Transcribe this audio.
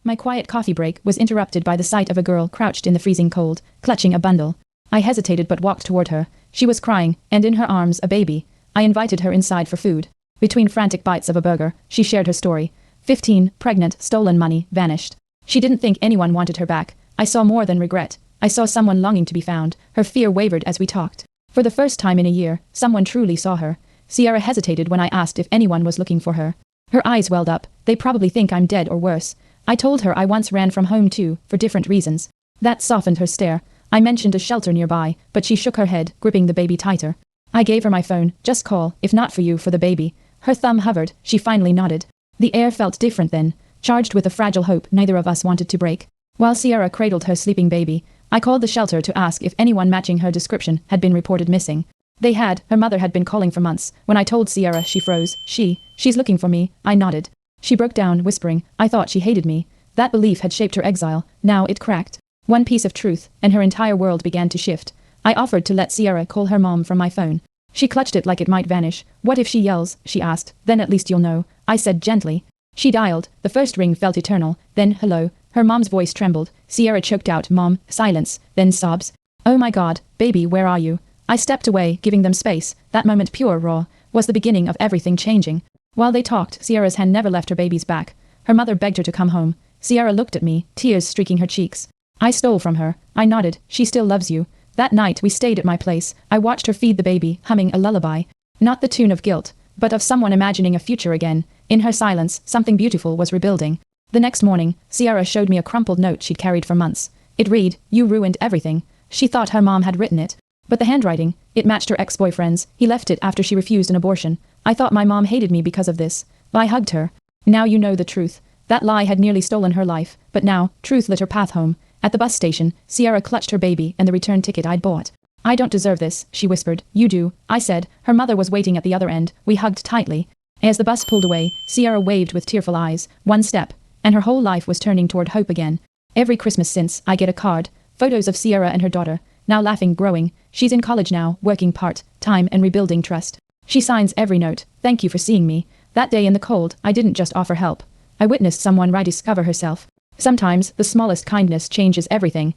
My quiet coffee break was interrupted by the sight of a girl crouched in the freezing cold, clutching a bundle. I hesitated but walked toward her. She was crying, and in her arms a baby. I invited her inside for food. Between frantic bites of a burger, she shared her story. 15, pregnant, stolen money, vanished. She didn't think anyone wanted her back. I saw more than regret. I saw someone longing to be found. Her fear wavered as we talked. For the first time in a year, someone truly saw her. Sierra hesitated when I asked if anyone was looking for her. Her eyes welled up. They probably think I'm dead or worse. I told her I once ran from home too, for different reasons. That softened her stare. I mentioned a shelter nearby, but she shook her head, gripping the baby tighter. I gave her my phone. Just call, if not for you, for the baby. Her thumb hovered. She finally nodded. The air felt different then, charged with a fragile hope neither of us wanted to break. While Sierra cradled her sleeping baby, I called the shelter to ask if anyone matching her description had been reported missing. They had. Her mother had been calling for months. When I told Sierra, she froze. She's looking for me. I nodded. She broke down, whispering, I thought she hated me. That belief had shaped her exile. Now it cracked. One piece of truth, and her entire world began to shift. I offered to let Sierra call her mom from my phone. She clutched it like it might vanish. What if she yells? She asked. Then at least you'll know. I said gently. She dialed. The first ring felt eternal. Then hello. Her mom's voice trembled. Sierra choked out, Mom, silence, then sobs. Oh my God, baby, where are you? I stepped away, giving them space. That moment, pure, raw, was the beginning of everything changing. While they talked, Sierra's hand never left her baby's back. Her mother begged her to come home. Sierra looked at me, tears streaking her cheeks. I stole from her. I nodded. She still loves you. That night we stayed at my place. I watched her feed the baby, humming a lullaby. Not the tune of guilt, but of someone imagining a future again. In her silence, something beautiful was rebuilding. The next morning, Sierra showed me a crumpled note she'd carried for months. It read, You ruined everything. She thought her mom had written it. But the handwriting, it matched her ex-boyfriend's. He left it after she refused an abortion. I thought my mom hated me because of this. I hugged her. Now you know the truth. That lie had nearly stolen her life, but now, truth lit her path home. At the bus station, Sierra clutched her baby and the return ticket I'd bought. I don't deserve this, she whispered. You do, I said. Her mother was waiting at the other end. We hugged tightly. As the bus pulled away, Sierra waved with tearful eyes. One step, and her whole life was turning toward hope again. Every Christmas since, I get a card. Photos of Sierra and her daughter. Now laughing, growing. She's in college now, working part-time and rebuilding trust. She signs every note. Thank you for seeing me. That day in the cold, I didn't just offer help. I witnessed someone rediscover herself. Sometimes, the smallest kindness changes everything.